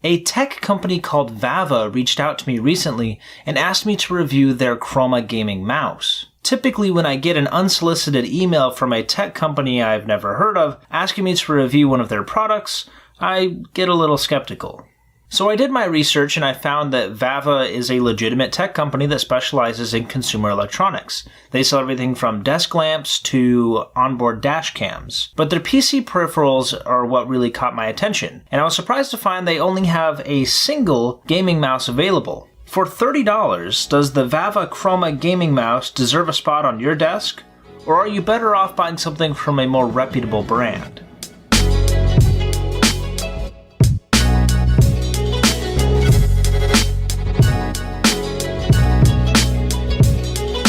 A tech company called Vava reached out to me recently and asked me to review their Chroma gaming mouse. Typically, when I get an unsolicited email from a tech company I've never heard of asking me to review one of their products, I get a little skeptical. So I did my research and I found that Vava is a legitimate tech company that specializes in consumer electronics. They sell everything from desk lamps to onboard dash cams. But their PC peripherals are what really caught my attention, and I was surprised to find they only have a single gaming mouse available. For $30, does the Vava Chroma gaming mouse deserve a spot on your desk? Or are you better off buying something from a more reputable brand?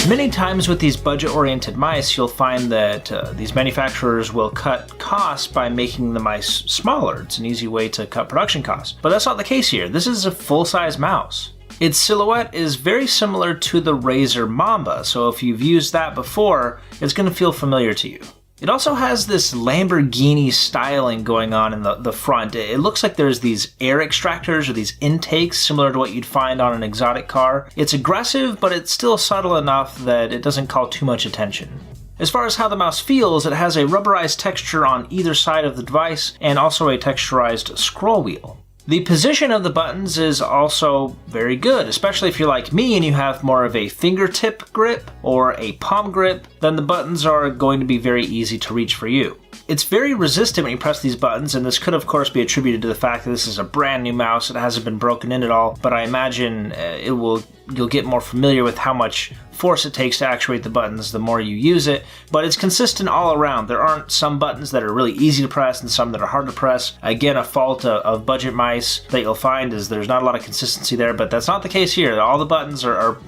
Many times with these budget-oriented mice, you'll find that these manufacturers will cut costs by making the mice smaller. It's an easy way to cut production costs. But that's not the case here. This is a full-size mouse. Its silhouette is very similar to the Razer Mamba, so if you've used that before, it's going to feel familiar to you. It also has this Lamborghini styling going on in the front. It looks like there's these air extractors or these intakes similar to what you'd find on an exotic car. It's aggressive, but it's still subtle enough that it doesn't call too much attention. As far as how the mouse feels, it has a rubberized texture on either side of the device and also a texturized scroll wheel. The position of the buttons is also very good, especially if you're like me and you have more of a fingertip grip or a palm grip, then the buttons are going to be very easy to reach for you. It's very resistant when you press these buttons, and this could of course be attributed to the fact that this is a brand new mouse. It hasn't been broken in at all, but I imagine you'll get more familiar with how much force it takes to actuate the buttons the more you use it, but it's consistent all around. There aren't some buttons that are really easy to press and some that are hard to press. Again, a fault of budget mice that you'll find is there's not a lot of consistency there, but that's not the case here. All the buttons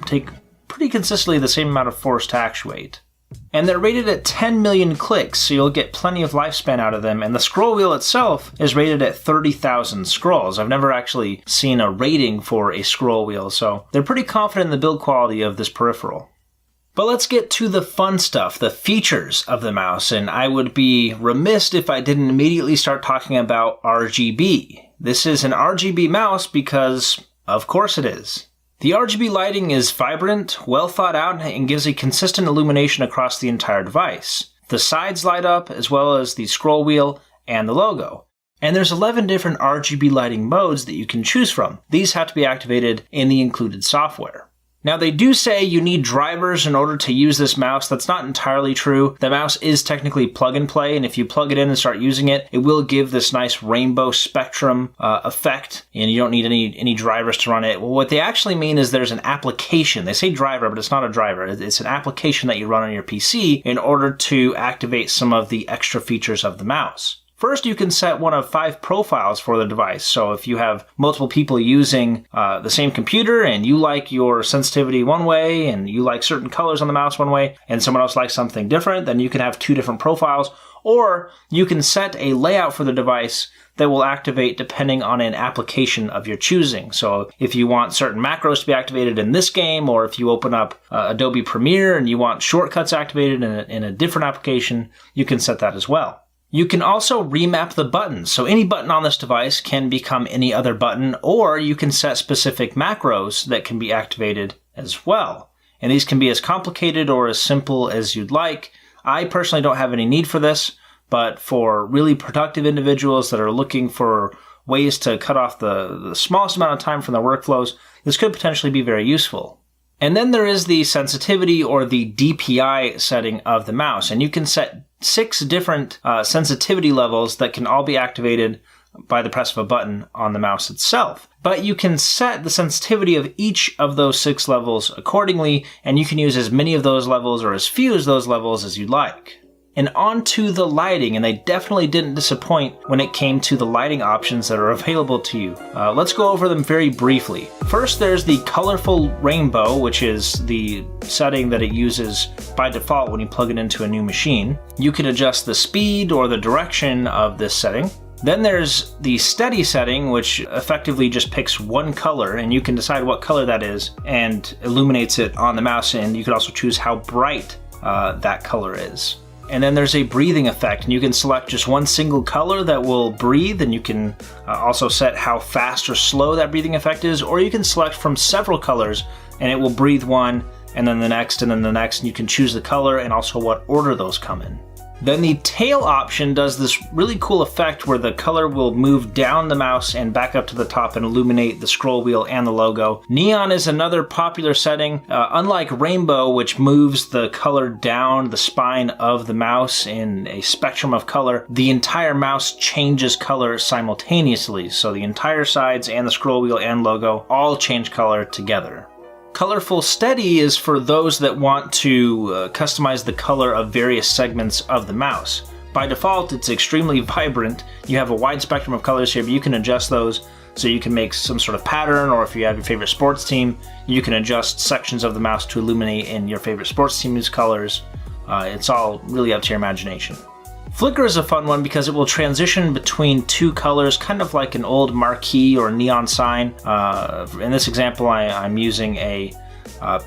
take pretty consistently the same amount of force to actuate. And they're rated at 10 million clicks, so you'll get plenty of lifespan out of them, and the scroll wheel itself is rated at 30,000 scrolls. I've never actually seen a rating for a scroll wheel, so they're pretty confident in the build quality of this peripheral. But let's get to the fun stuff, the features of the mouse, and I would be remiss if I didn't immediately start talking about RGB. This is an RGB mouse because, of course it is. The RGB lighting is vibrant, well thought out, and gives a consistent illumination across the entire device. The sides light up, as well as the scroll wheel and the logo. And there's 11 different RGB lighting modes that you can choose from. These have to be activated in the included software. Now, they do say you need drivers in order to use this mouse. That's not entirely true. The mouse is technically plug and play, and if you plug it in and start using it, it will give this nice rainbow spectrum effect, and you don't need any drivers to run it. Well, what they actually mean is there's an application. They say driver, but it's not a driver. It's an application that you run on your PC in order to activate some of the extra features of the mouse. First, you can set one of 5 profiles for the device. So if you have multiple people using the same computer and you like your sensitivity one way and you like certain colors on the mouse one way and someone else likes something different, then you can have 2 different profiles. Or you can set a layout for the device that will activate depending on an application of your choosing. So if you want certain macros to be activated in this game, or if you open up Adobe Premiere and you want shortcuts activated in a different application, you can set that as well. You can also remap the buttons, so any button on this device can become any other button, or you can set specific macros that can be activated as well. And these can be as complicated or as simple as you'd like. I personally don't have any need for this, but for really productive individuals that are looking for ways to cut off the smallest amount of time from their workflows, this could potentially be very useful. And then there is the sensitivity or the DPI setting of the mouse, and you can set 6 different sensitivity levels that can all be activated by the press of a button on the mouse itself. But you can set the sensitivity of each of those 6 levels accordingly, and you can use as many of those levels or as few of those levels as you'd like. And on to the lighting, and they definitely didn't disappoint when it came to the lighting options that are available to you. Let's go over them very briefly. First, there's the colorful rainbow, which is the setting that it uses by default when you plug it into a new machine. You can adjust the speed or the direction of this setting. Then there's the steady setting, which effectively just picks one color, and you can decide what color that is and illuminates it on the mouse, and you can also choose how bright that color is. And then there's a breathing effect, and you can select just one single color that will breathe, and you can also set how fast or slow that breathing effect is, or you can select from several colors and it will breathe one, and then the next, and then the next, and you can choose the color and also what order those come in. Then the tail option does this really cool effect where the color will move down the mouse and back up to the top and illuminate the scroll wheel and the logo. Neon is another popular setting. Unlike rainbow, which moves the color down the spine of the mouse in a spectrum of color, the entire mouse changes color simultaneously. So the entire sides and the scroll wheel and logo all change color together. Colorful Steady is for those that want to customize the color of various segments of the mouse. By default, it's extremely vibrant. You have a wide spectrum of colors here, but you can adjust those so you can make some sort of pattern, or if you have your favorite sports team, you can adjust sections of the mouse to illuminate in your favorite sports team's colors. It's all really up to your imagination. Flicker is a fun one because it will transition between two colors, kind of like an old marquee or neon sign. In this example, I'm using a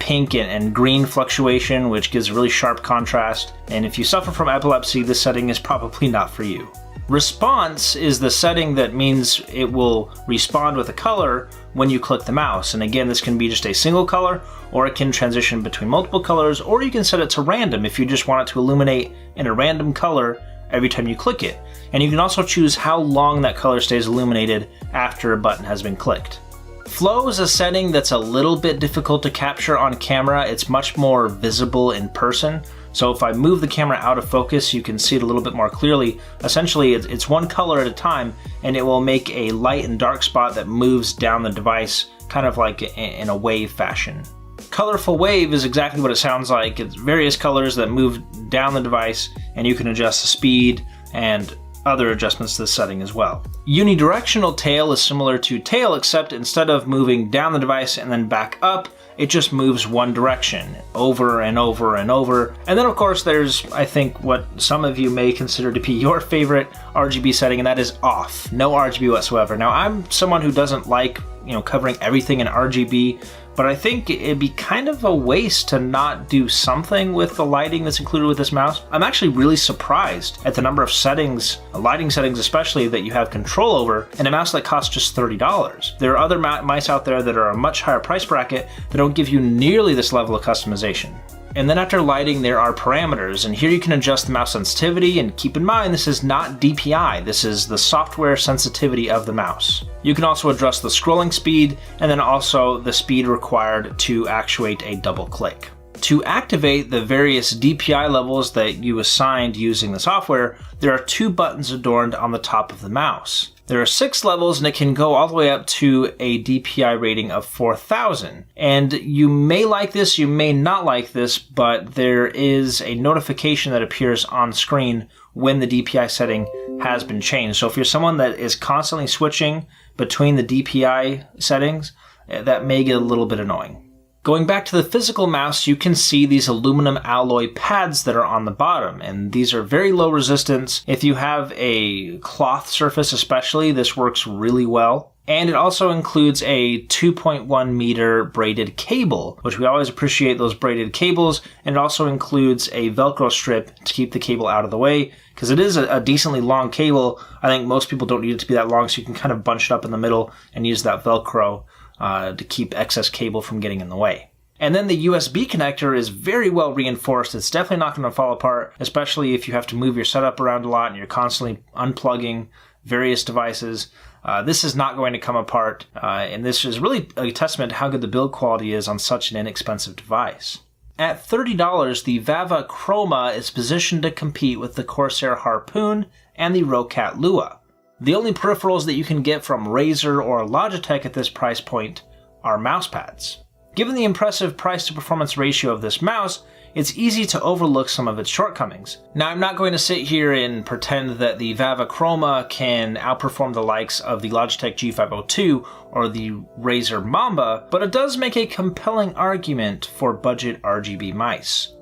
pink and green fluctuation, which gives a really sharp contrast. And if you suffer from epilepsy, this setting is probably not for you. Response is the setting that means it will respond with a color when you click the mouse. And again, this can be just a single color, or it can transition between multiple colors, or you can set it to random if you just want it to illuminate in a random color every time you click it. And you can also choose how long that color stays illuminated after a button has been clicked. Flow is a setting that's a little bit difficult to capture on camera. It's much more visible in person. So if I move the camera out of focus, you can see it a little bit more clearly. Essentially, it's one color at a time, and it will make a light and dark spot that moves down the device, kind of like in a wave fashion. Colorful Wave is exactly what it sounds like. It's various colors that move down the device, and you can adjust the speed and other adjustments to the setting as well. Unidirectional Tail is similar to Tail, except instead of moving down the device and then back up, it just moves one direction over and over and over. And then of course there's, I think, what some of you may consider to be your favorite RGB setting, and that is off. No RGB whatsoever. Now I'm someone who doesn't like, covering everything in RGB, but I think it'd be kind of a waste to not do something with the lighting that's included with this mouse. I'm actually really surprised at the number of settings, lighting settings especially, that you have control over in a mouse that costs just $30. There are other mice out there that are a much higher price bracket that don't give you nearly this level of customization. And then after lighting, there are parameters, and here you can adjust the mouse sensitivity, and keep in mind this is not DPI, this is the software sensitivity of the mouse. You can also adjust the scrolling speed, and then also the speed required to actuate a double click. To activate the various DPI levels that you assigned using the software, there are two buttons adorned on the top of the mouse. There are 6 levels, and it can go all the way up to a DPI rating of 4000. And you may like this, you may not like this, but there is a notification that appears on screen when the DPI setting has been changed. So if you're someone that is constantly switching between the DPI settings, that may get a little bit annoying. Going back to the physical mouse, you can see these aluminum alloy pads that are on the bottom, and these are very low resistance. If you have a cloth surface especially, this works really well. And it also includes a 2.1 meter braided cable, which we always appreciate those braided cables, and it also includes a Velcro strip to keep the cable out of the way, because it is a decently long cable. I think most people don't need it to be that long, so you can kind of bunch it up in the middle and use that Velcro to keep excess cable from getting in the way. And then the USB connector is very well reinforced. It's definitely not going to fall apart, especially if you have to move your setup around a lot and you're constantly unplugging various devices. This is not going to come apart, and this is really a testament to how good the build quality is on such an inexpensive device. At $30, the Vava Chroma is positioned to compete with the Corsair Harpoon and the Roccat Lua. The only peripherals that you can get from Razer or Logitech at this price point are mouse pads. Given the impressive price to performance ratio of this mouse, it's easy to overlook some of its shortcomings. Now, I'm not going to sit here and pretend that the Vava Chroma can outperform the likes of the Logitech G502 or the Razer Mamba, but it does make a compelling argument for budget RGB mice.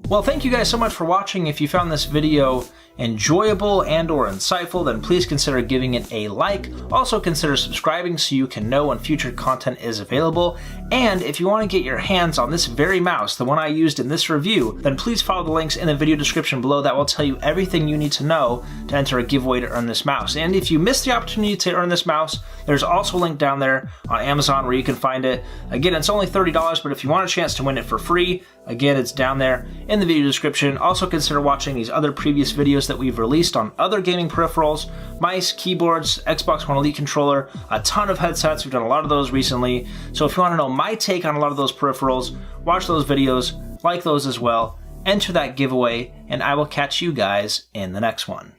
Well, thank you guys so much for watching. If you found this video enjoyable and or insightful, then please consider giving it a like. Also consider subscribing so you can know when future content is available. And if you want to get your hands on this very mouse, the one I used in this review, then please follow the links in the video description below. That will tell you everything you need to know to enter a giveaway to earn this mouse. And if you missed the opportunity to earn this mouse, there's also a link down there on Amazon where you can find it. Again, it's only $30, but if you want a chance to win it for free, again, it's down there in the video description. Also consider watching these other previous videos that we've released on other gaming peripherals, mice, keyboards, Xbox One Elite controller, a ton of headsets. We've done a lot of those recently. So if you want to know my take on a lot of those peripherals, watch those videos, like those as well, enter that giveaway, and I will catch you guys in the next one.